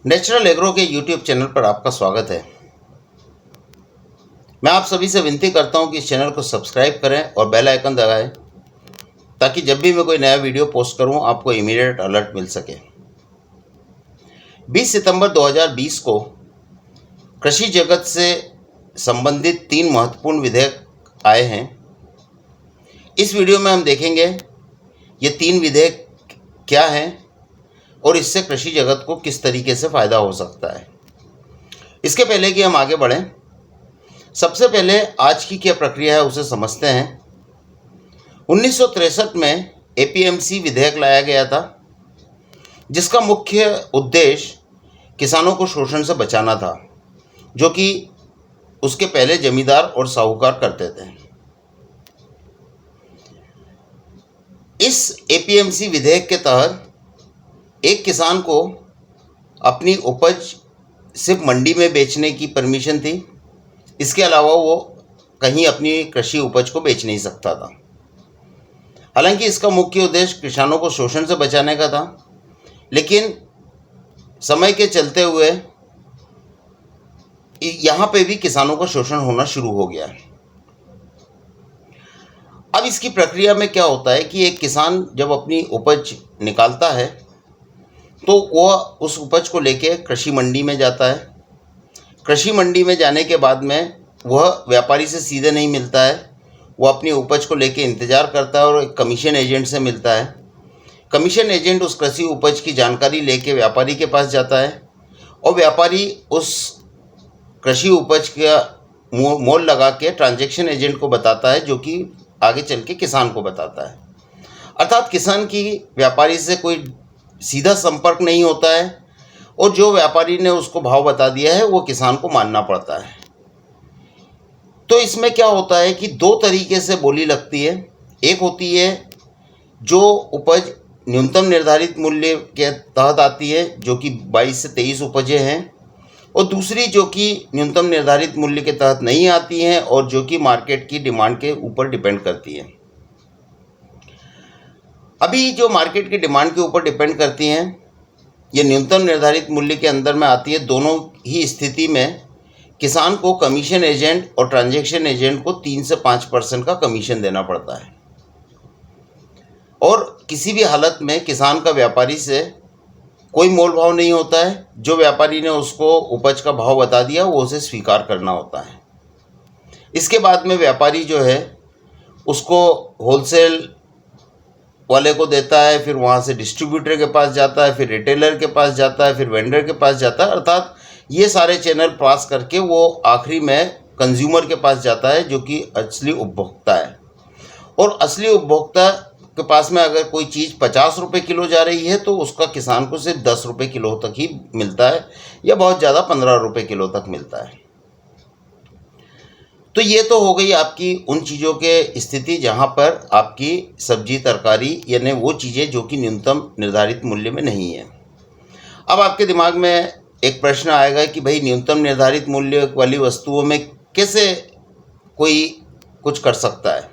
Natural agro के YouTube channel पर आपका स्वागत है। मैं आप सभी से विनती करता हूं कि इस चैनल को सब्सक्राइब करें और बेल आइकन दबाएं ताकि जब भी मैं कोई नया वीडियो पोस्ट करूं आपको इमीडिएट अलर्ट मिल सके। 20 सितंबर 2020 को कृषि जगत से संबंधित 3 महत्वपूर्ण विधेयक आए हैं। इस वीडियो में हम देखेंगे ये 3 विधेयक क्या हैं और इससे कृषि जगत को किस तरीके से फ़ायदा हो सकता है। इसके पहले कि हम आगे बढ़ें, सबसे पहले आज की क्या प्रक्रिया है उसे समझते हैं। 1963 में एपीएमसी विधेयक लाया गया था, जिसका मुख्य उद्देश्य किसानों को शोषण से बचाना था, जो कि उसके पहले जमींदार और साहूकार करते थे। इस एपीएमसी विधेयक के तहत एक किसान को अपनी उपज सिर्फ मंडी में बेचने की परमिशन थी। इसके अलावा वो कहीं अपनी कृषि उपज को बेच नहीं सकता था। हालांकि इसका मुख्य उद्देश्य किसानों को शोषण से बचाने का था, लेकिन समय के चलते हुए यहाँ पे भी किसानों का शोषण होना शुरू हो गया है। अब इसकी प्रक्रिया में क्या होता है कि एक किसान जब अपनी उपज निकालता है तो वह उस उपज को लेके कृषि मंडी में जाता है। कृषि मंडी में जाने के बाद में वह व्यापारी से सीधे नहीं मिलता है, वह अपनी उपज को लेके इंतज़ार करता है और एक कमीशन एजेंट से मिलता है। कमीशन एजेंट उस कृषि उपज की जानकारी लेके व्यापारी के पास जाता है और व्यापारी उस कृषि उपज का मोल लगा के ट्रांजैक्शन एजेंट को बताता है, जो कि आगे चल के किसान को बताता है। अर्थात किसान की व्यापारी से कोई सीधा संपर्क नहीं होता है और जो व्यापारी ने उसको भाव बता दिया है वो किसान को मानना पड़ता है। तो इसमें क्या होता है कि 2 तरीके से बोली लगती है। एक होती है जो उपज न्यूनतम निर्धारित मूल्य के तहत आती है, जो कि 22 से 23 उपजें हैं, और दूसरी जो कि न्यूनतम निर्धारित मूल्य के तहत नहीं आती हैं और जो कि मार्केट की डिमांड के ऊपर डिपेंड करती है। अभी जो मार्केट की डिमांड के ऊपर डिपेंड करती हैं, ये न्यूनतम निर्धारित मूल्य के अंदर में आती है। दोनों ही स्थिति में किसान को कमीशन एजेंट और ट्रांजैक्शन एजेंट को 3 से 5% का कमीशन देना पड़ता है और किसी भी हालत में किसान का व्यापारी से कोई मोल भाव नहीं होता है। जो व्यापारी ने उसको उपज का भाव बता दिया वो उसे स्वीकार करना होता है। इसके बाद में व्यापारी जो है उसको होलसेल वाले को देता है, फिर वहाँ से डिस्ट्रीब्यूटर के पास जाता है, फिर रिटेलर के पास जाता है, फिर वेंडर के पास जाता है। अर्थात ये सारे चैनल पास करके वो आखिरी में कंज्यूमर के पास जाता है, जो कि असली उपभोक्ता है। और असली उपभोक्ता के पास में अगर कोई चीज़ 50 रुपये किलो जा रही है तो उसका किसान को सिर्फ 10 रुपये किलो तक ही मिलता है, या बहुत ज़्यादा 15 रुपये किलो तक मिलता है। तो ये तो हो गई आपकी उन चीज़ों के स्थिति जहाँ पर आपकी सब्जी तरकारी यानी वो चीज़ें जो कि न्यूनतम निर्धारित मूल्य में नहीं है। अब आपके दिमाग में एक प्रश्न आएगा कि भाई न्यूनतम निर्धारित मूल्य वाली वस्तुओं में कैसे कोई कुछ कर सकता है।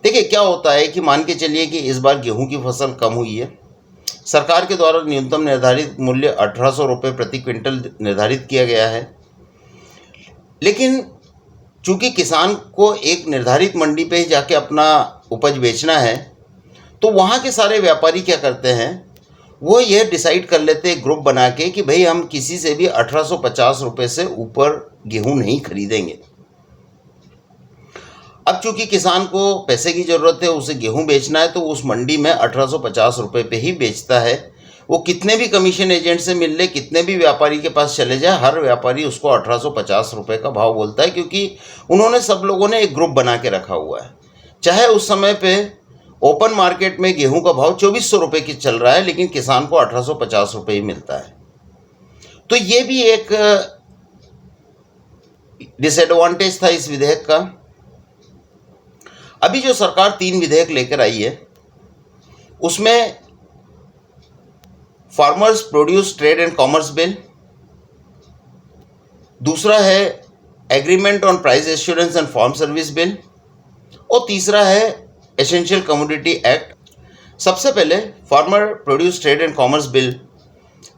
देखिए क्या होता है कि मान के चलिए कि इस बार गेहूं की फसल कम हुई है। सरकार के द्वारा न्यूनतम निर्धारित मूल्य 1800 रुपये प्रति क्विंटल निर्धारित किया गया है, लेकिन चूँकि किसान को एक निर्धारित मंडी पे ही जाके अपना उपज बेचना है, तो वहाँ के सारे व्यापारी क्या करते हैं, वो ये डिसाइड कर लेते हैं ग्रुप बना के कि भाई हम किसी से भी 1850 रुपये से ऊपर गेहूं नहीं खरीदेंगे। अब चूँकि किसान को पैसे की ज़रूरत है, उसे गेहूं बेचना है, तो उस मंडी में 1850 रुपये पे ही बेचता है। वो कितने भी कमीशन एजेंट से मिल ले, कितने भी व्यापारी के पास चले जाए, हर व्यापारी उसको 1850 रुपये का भाव बोलता है, क्योंकि उन्होंने सब लोगों ने एक ग्रुप बना के रखा हुआ है। चाहे उस समय पे ओपन मार्केट में गेहूं का भाव 2400 रुपये की चल रहा है, लेकिन किसान को 1850 रुपये ही मिलता है। तो ये भी एक डिसएडवांटेज था इस विधेयक का। अभी जो सरकार 3 विधेयक लेकर आई है, उसमें farmers produce trade and commerce bill, दूसरा है agreement on price assurance and farm service bill, और तीसरा है एसेंशियल कमोडिटी एक्ट। सबसे पहले farmer produce trade and commerce bill,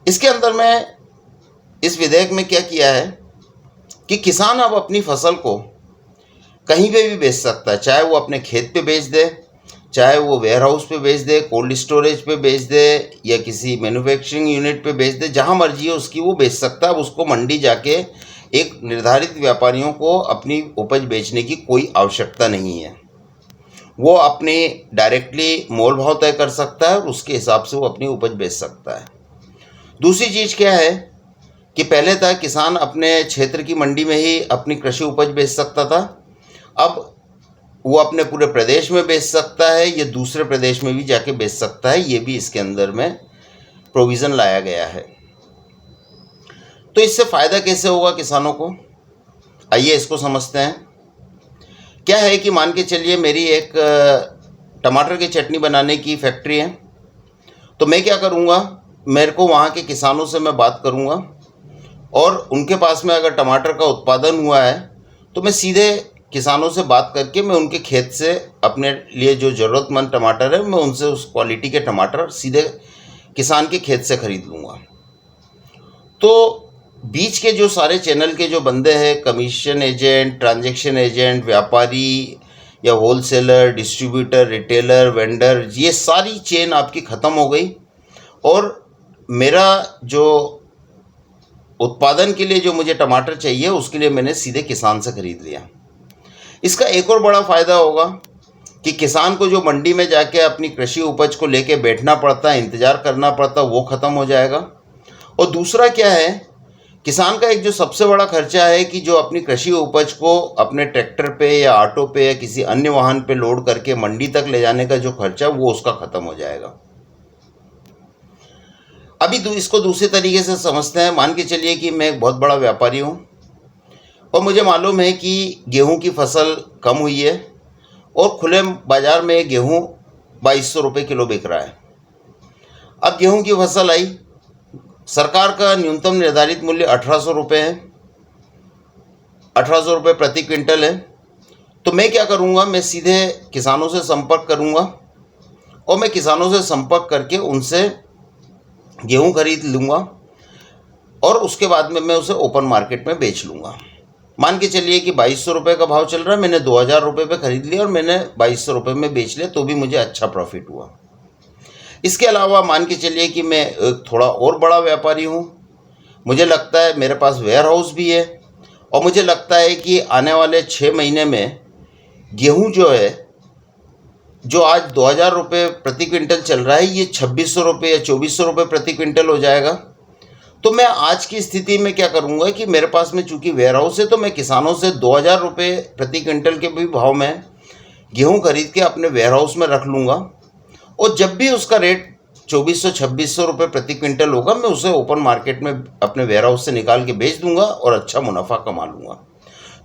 इसके अंदर में इस विधेयक में क्या किया है कि किसान अब अपनी फसल को कहीं पे भी बेच सकता है, चाहे वो अपने खेत पे बेच दे, चाहे वो वेयर हाउस पे बेच दे, कोल्ड स्टोरेज पे बेच दे, या किसी मैन्युफैक्चरिंग यूनिट पे बेच दे, जहाँ मर्जी है उसकी वो बेच सकता है। अब उसको मंडी जाके एक निर्धारित व्यापारियों को अपनी उपज बेचने की कोई आवश्यकता नहीं है। वो अपने डायरेक्टली मोल भाव तय कर सकता है और उसके हिसाब से वो अपनी उपज बेच सकता है। दूसरी चीज़ क्या है कि पहले तक किसान अपने क्षेत्र की मंडी में ही अपनी कृषि उपज बेच सकता था, अब वो अपने पूरे प्रदेश में बेच सकता है, या दूसरे प्रदेश में भी जाके बेच सकता है। ये भी इसके अंदर में प्रोविज़न लाया गया है। तो इससे फ़ायदा कैसे होगा किसानों को, आइए इसको समझते हैं। क्या है कि मान के चलिए मेरी एक टमाटर की चटनी बनाने की फैक्ट्री है, तो मैं क्या करूँगा, मेरे को वहाँ के किसानों से मैं बात करूँगा और उनके पास में अगर टमाटर का उत्पादन हुआ है तो मैं सीधे किसानों से बात करके मैं उनके खेत से अपने लिए जो ज़रूरतमंद टमाटर है मैं उनसे उस क्वालिटी के टमाटर सीधे किसान के खेत से ख़रीद लूँगा। तो बीच के जो सारे चैनल के जो बंदे हैं, कमीशन एजेंट, ट्रांजैक्शन एजेंट, व्यापारी या होलसेलर, डिस्ट्रीब्यूटर, रिटेलर, वेंडर, ये सारी चेन आपकी ख़त्म हो गई और मेरा जो उत्पादन के लिए जो मुझे टमाटर चाहिए उसके लिए मैंने सीधे किसान से ख़रीद लिया। इसका एक और बड़ा फ़ायदा होगा कि किसान को जो मंडी में जाके अपनी कृषि उपज को लेके बैठना पड़ता है, इंतज़ार करना पड़ता है, वो ख़त्म हो जाएगा। और दूसरा क्या है, किसान का एक जो सबसे बड़ा खर्चा है कि जो अपनी कृषि उपज को अपने ट्रैक्टर पे या ऑटो पे या किसी अन्य वाहन पे लोड करके मंडी तक ले जाने का जो खर्चा वो उसका ख़त्म हो जाएगा। अभी इसको दूसरे तरीके से समझते हैं। मान के चलिए कि मैं एक बहुत बड़ा व्यापारी हूँ और मुझे मालूम है कि गेहूं की फसल कम हुई है और खुले बाज़ार में गेहूं 2200 रुपये किलो बिक रहा है। अब गेहूं की फसल आई, सरकार का न्यूनतम निर्धारित मूल्य 1800 रुपये है, 1800 रुपये प्रति क्विंटल है। तो मैं क्या करूँगा, मैं सीधे किसानों से संपर्क करूँगा और मैं किसानों से संपर्क करके उनसे गेहूं खरीद लूँगा और उसके बाद में मैं उसे ओपन मार्केट में बेच लूँगा। मान के चलिए कि 2200 रुपये का भाव चल रहा है, मैंने 2000 रुपये पे ख़रीद लिया और मैंने 2200 रुपये में बेच लिया, तो भी मुझे अच्छा प्रॉफिट हुआ। इसके अलावा मान के चलिए कि मैं एक थोड़ा और बड़ा व्यापारी हूँ, मुझे लगता है मेरे पास वेयर हाउस भी है और मुझे लगता है कि आने वाले 6 महीने में गेहूँ जो है, जो आज 2000 रुपये प्रति क्विंटल चल रहा है, ये 2600 रुपये या 2400 रुपये प्रति क्विंटल हो जाएगा। तो मैं आज की स्थिति में क्या करूंगा कि मेरे पास में चूंकि वेयर हाउस है, तो मैं किसानों से 2000 रुपये प्रति क्विंटल के भी भाव में गेहूं खरीद के अपने वेयर हाउस में रख लूँगा और जब भी उसका रेट 2400-2600 रुपये प्रति क्विंटल होगा, मैं उसे ओपन मार्केट में अपने वेयर हाउस से निकाल के बेच दूंगा और अच्छा मुनाफा कमा लूँगा।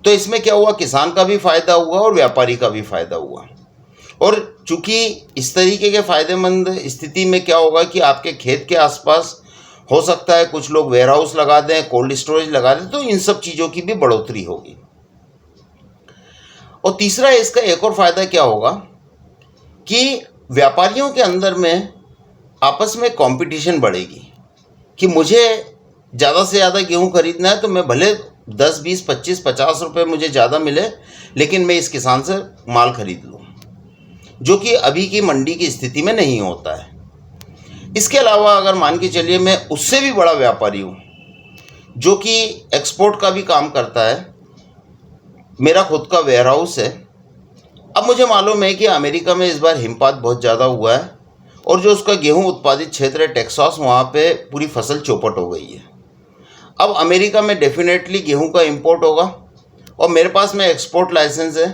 तो इसमें क्या हुआ, किसान का भी फ़ायदा हुआ और व्यापारी का भी फ़ायदा हुआ। और चूँकि इस तरीके के फ़ायदेमंद स्थिति में क्या होगा कि आपके खेत के आसपास हो सकता है कुछ लोग वेयर हाउस लगा दें, कोल्ड स्टोरेज लगा दें, तो इन सब चीज़ों की भी बढ़ोतरी होगी। और तीसरा इसका एक और फ़ायदा क्या होगा कि व्यापारियों के अंदर में आपस में कंपटीशन बढ़ेगी कि मुझे ज़्यादा से ज़्यादा गेहूं खरीदना है, तो मैं भले 10, 20, 25, 50 रुपये मुझे ज़्यादा मिले, लेकिन मैं इस किसान से माल खरीद लूँ, जो कि अभी की मंडी की स्थिति में नहीं होता है। इसके अलावा अगर मान के चलिए मैं उससे भी बड़ा व्यापारी हूँ जो कि एक्सपोर्ट का भी काम करता है, मेरा खुद का वेयर हाउस है। अब मुझे मालूम है कि अमेरिका में इस बार हिमपात बहुत ज़्यादा हुआ है और जो उसका गेहूं उत्पादित क्षेत्र है टेक्सास, वहाँ पे पूरी फसल चौपट हो गई है। अब अमेरिका में डेफिनेटली गेहूं का इंपोर्ट होगा और मेरे पास में एक्सपोर्ट लाइसेंस है।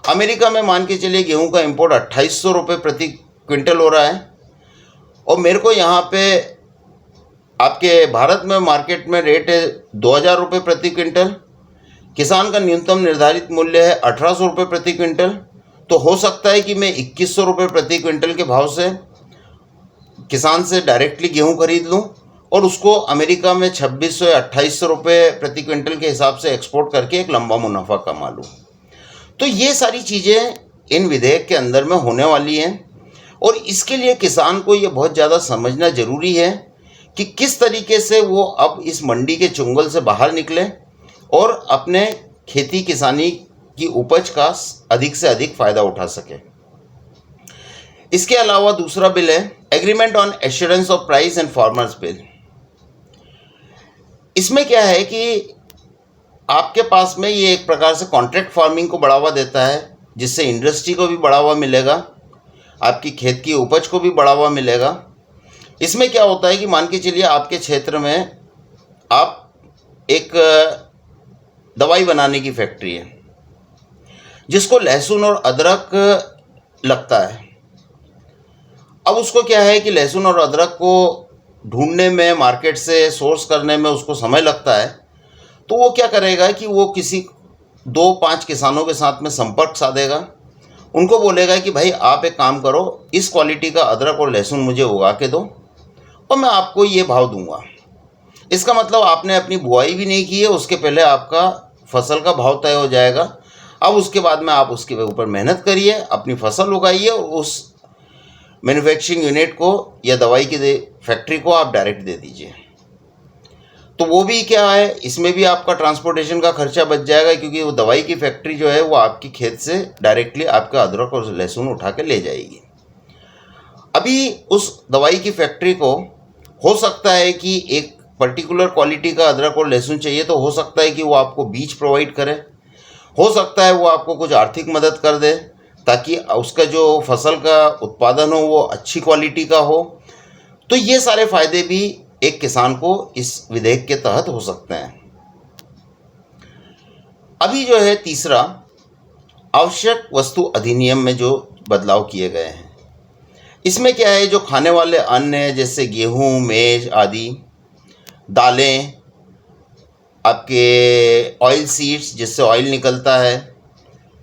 अमेरिका में मान के चलिए गेहूं का इंपोर्ट 2800 रुपये प्रति क्विंटल हो रहा है और मेरे को यहाँ पे आपके भारत में मार्केट में रेट है 2000 रुपये प्रति क्विंटल। किसान का न्यूनतम निर्धारित मूल्य है 1800 रुपये प्रति क्विंटल। तो हो सकता है कि मैं 2100 रुपये प्रति क्विंटल के भाव से किसान से डायरेक्टली गेहूं खरीद लूं और उसको अमेरिका में 2600 या 2800 रुपये प्रति क्विंटल के हिसाब से एक्सपोर्ट करके एक लंबा मुनाफा कमा लूँ। तो ये सारी चीज़ें इन विधेयक के अंदर में होने वाली हैं और इसके लिए किसान को ये बहुत ज़्यादा समझना ज़रूरी है कि किस तरीके से वो अब इस मंडी के चुंगल से बाहर निकले और अपने खेती किसानी की उपज का अधिक से अधिक फ़ायदा उठा सके। इसके अलावा दूसरा बिल है agreement on assurance of price and farmers bill. इसमें क्या है कि आपके पास में ये एक प्रकार से कॉन्ट्रैक्ट फार्मिंग को बढ़ावा देता है, जिससे इंडस्ट्री को भी बढ़ावा मिलेगा, आपकी खेत की उपज को भी बढ़ावा मिलेगा। इसमें क्या होता है कि मान के चलिए आपके क्षेत्र में आप एक दवाई बनाने की फैक्ट्री है जिसको लहसुन और अदरक लगता है। अब उसको क्या है कि लहसुन और अदरक को ढूंढने में, मार्केट से सोर्स करने में उसको समय लगता है। तो वो क्या करेगा कि वो किसी 2-5 किसानों के साथ में संपर्क साधेगा, उनको बोलेगा कि भाई आप एक काम करो, इस क्वालिटी का अदरक और लहसुन मुझे उगा के दो और मैं आपको ये भाव दूंगा। इसका मतलब आपने अपनी बुआई भी नहीं की है, उसके पहले आपका फसल का भाव तय हो जाएगा। अब उसके बाद में आप उसके ऊपर मेहनत करिए, अपनी फसल उगाइए और उस मैन्युफैक्चरिंग यूनिट को या दवाई की फैक्ट्री को आप डायरेक्ट दे दीजिए। तो वो भी क्या है, इसमें भी आपका ट्रांसपोर्टेशन का खर्चा बच जाएगा, क्योंकि वो दवाई की फैक्ट्री जो है वो आपकी खेत से डायरेक्टली आपका अदरक और लहसुन उठा के ले जाएगी। अभी उस दवाई की फैक्ट्री को हो सकता है कि एक पर्टिकुलर क्वालिटी का अदरक और लहसुन चाहिए, तो हो सकता है कि वो आपको बीज प्रोवाइड करे, हो सकता है वो आपको कुछ आर्थिक मदद कर दे ताकि उसका जो फसल का उत्पादन हो वो अच्छी क्वालिटी का हो। तो ये सारे फायदे भी एक किसान को इस विधेयक के तहत हो सकते हैं। अभी जो है तीसरा, आवश्यक वस्तु अधिनियम में जो बदलाव किए गए हैं, इसमें क्या है, जो खाने वाले अन्न है जैसे गेहूँ, मेज आदि, दालें, आपके ऑयल सीड्स जिससे ऑयल निकलता है,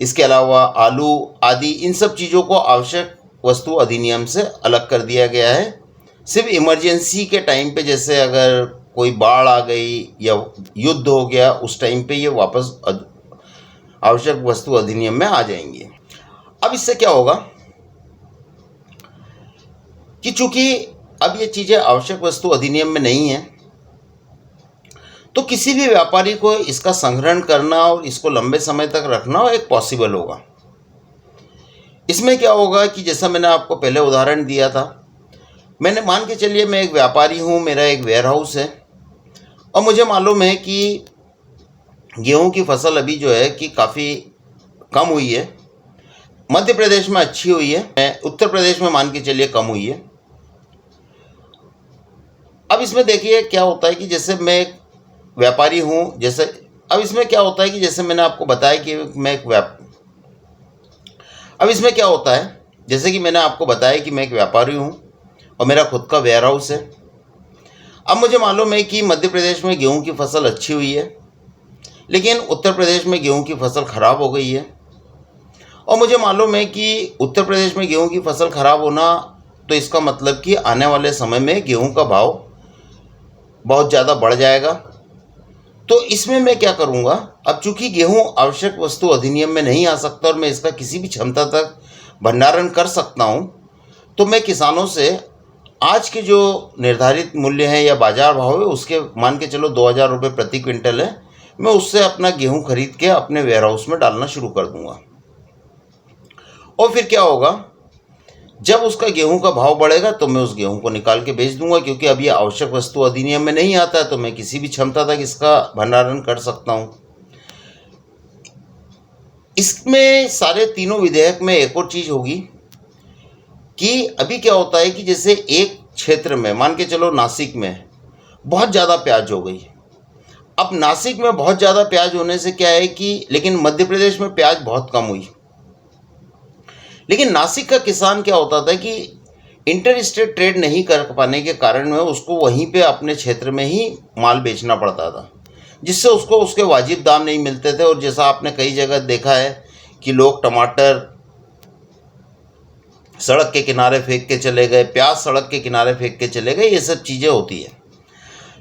इसके अलावा आलू आदि, इन सब चीज़ों को आवश्यक वस्तु अधिनियम से अलग कर दिया गया है। सिर्फ इमरजेंसी के टाइम पे, जैसे अगर कोई बाढ़ आ गई या युद्ध हो गया, उस टाइम पे ये वापस आवश्यक वस्तु अधिनियम में आ जाएंगे। अब इससे क्या होगा कि चूंकि अब ये चीज़ें आवश्यक वस्तु अधिनियम में नहीं है, तो किसी भी व्यापारी को इसका संग्रहण करना और इसको लंबे समय तक रखना एक पॉसिबल होगा। इसमें क्या होगा कि जैसा मैंने आपको पहले उदाहरण दिया था, मैंने मान के चलिए मैं एक व्यापारी हूँ, मेरा एक वेयर हाउस है और मुझे मालूम है कि गेहूं की फसल अभी जो है कि काफ़ी कम हुई है। मध्य प्रदेश में अच्छी हुई है, उत्तर प्रदेश में मान के चलिए कम हुई है। अब इसमें देखिए क्या होता है कि जैसे मैं एक व्यापारी हूँ, जैसे अब इसमें क्या होता है कि जैसे मैंने आपको बताया कि मैं एक अब इसमें क्या होता है, जैसे कि मैंने आपको बताया कि मैं एक व्यापारी हूँ और मेरा खुद का वेयर हाउस है। अब मुझे मालूम है कि मध्य प्रदेश में गेहूं की फसल अच्छी हुई है, लेकिन उत्तर प्रदेश में गेहूं की फसल ख़राब हो गई है। और मुझे मालूम है कि उत्तर प्रदेश में गेहूं की फसल ख़राब होना, तो इसका मतलब कि आने वाले समय में गेहूं का भाव बहुत ज़्यादा बढ़ जाएगा। तो इसमें मैं क्या करूँगा, अब चूँकि गेहूं आवश्यक वस्तु अधिनियम में नहीं आ सकता और मैं इसका किसी भी क्षमता तक भंडारण कर सकता हूँ, तो मैं किसानों से आज के जो निर्धारित मूल्य हैं या बाज़ार भाव है उसके मान के चलो 2000 रुपये प्रति क्विंटल है, मैं उससे अपना गेहूं खरीद के अपने वेयर हाउस में डालना शुरू कर दूंगा। और फिर क्या होगा, जब उसका गेहूं का भाव बढ़ेगा तो मैं उस गेहूं को निकाल के बेच दूंगा, क्योंकि अब ये आवश्यक वस्तु अधिनियम में नहीं आता है, तो मैं किसी भी क्षमता तक इसका भंडारण कर सकता हूं। इसमें सारे तीनों विधेयक में एक और चीज़ होगी कि अभी क्या होता है कि जैसे एक क्षेत्र में मान के चलो नासिक में बहुत ज़्यादा प्याज हो गई। अब नासिक में बहुत ज़्यादा प्याज होने से क्या है कि, लेकिन मध्य प्रदेश में प्याज बहुत कम हुई, लेकिन नासिक का किसान क्या होता था कि इंटर स्टेट ट्रेड नहीं कर पाने के कारण में उसको वहीं पे अपने क्षेत्र में ही माल बेचना पड़ता था, जिससे उसको उसके वाजिब दाम नहीं मिलते थे। और जैसा आपने कई जगह देखा है कि लोग टमाटर सड़क के किनारे फेंक के चले गए, प्याज सड़क के किनारे फेंक के चले गए, ये सब चीज़ें होती है।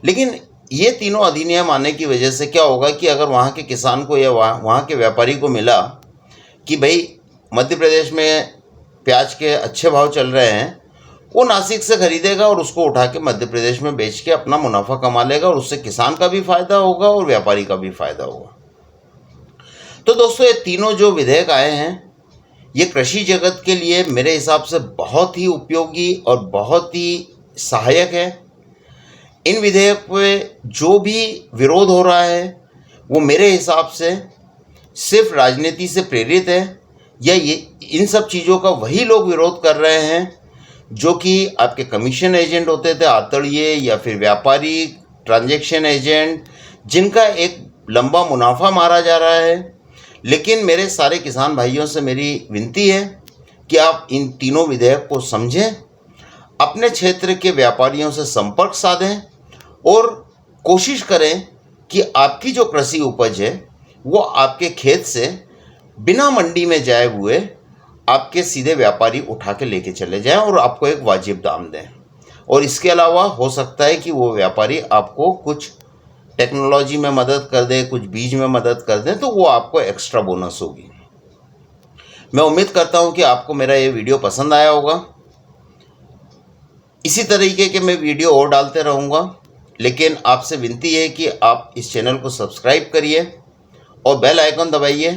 लेकिन ये तीनों अधिनियम आने की वजह से क्या होगा कि अगर वहाँ के किसान को या वहाँ के व्यापारी को मिला कि भाई मध्य प्रदेश में प्याज के अच्छे भाव चल रहे हैं, वो नासिक से खरीदेगा और उसको उठा के मध्य प्रदेश में बेच के अपना मुनाफा कमा लेगा, और उससे किसान का भी फायदा होगा और व्यापारी का भी फायदा होगा। तो दोस्तों, ये तीनों जो विधेयक आए हैं, ये कृषि जगत के लिए मेरे हिसाब से बहुत ही उपयोगी और बहुत ही सहायक है। इन विधेयक पे जो भी विरोध हो रहा है वो मेरे हिसाब से सिर्फ राजनीति से प्रेरित है, या ये इन सब चीज़ों का वही लोग विरोध कर रहे हैं जो कि आपके कमीशन एजेंट होते थे, आतड़िए, या फिर व्यापारी, ट्रांजैक्शन एजेंट, जिनका एक लंबा मुनाफा मारा जा रहा है। लेकिन मेरे सारे किसान भाइयों से मेरी विनती है कि आप इन तीनों विधेयक को समझें, अपने क्षेत्र के व्यापारियों से संपर्क साधें और कोशिश करें कि आपकी जो कृषि उपज है वो आपके खेत से बिना मंडी में जाए हुए आपके सीधे व्यापारी उठा के लेके चले जाएं और आपको एक वाजिब दाम दें। और इसके अलावा हो सकता है कि वो व्यापारी आपको कुछ टेक्नोलॉजी में मदद कर दे, कुछ बीज में मदद कर दे, तो वो आपको एक्स्ट्रा बोनस होगी। मैं उम्मीद करता हूँ कि आपको मेरा ये वीडियो पसंद आया होगा। इसी तरीके के मैं वीडियो और डालते रहूँगा, लेकिन आपसे विनती है कि आप इस चैनल को सब्सक्राइब करिए और बेल आइकन दबाइए,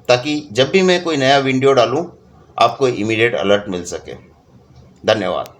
ताकि जब भी मैं कोई नया वीडियो डालूँ आपको इमीडिएट अलर्ट मिल सके। धन्यवाद।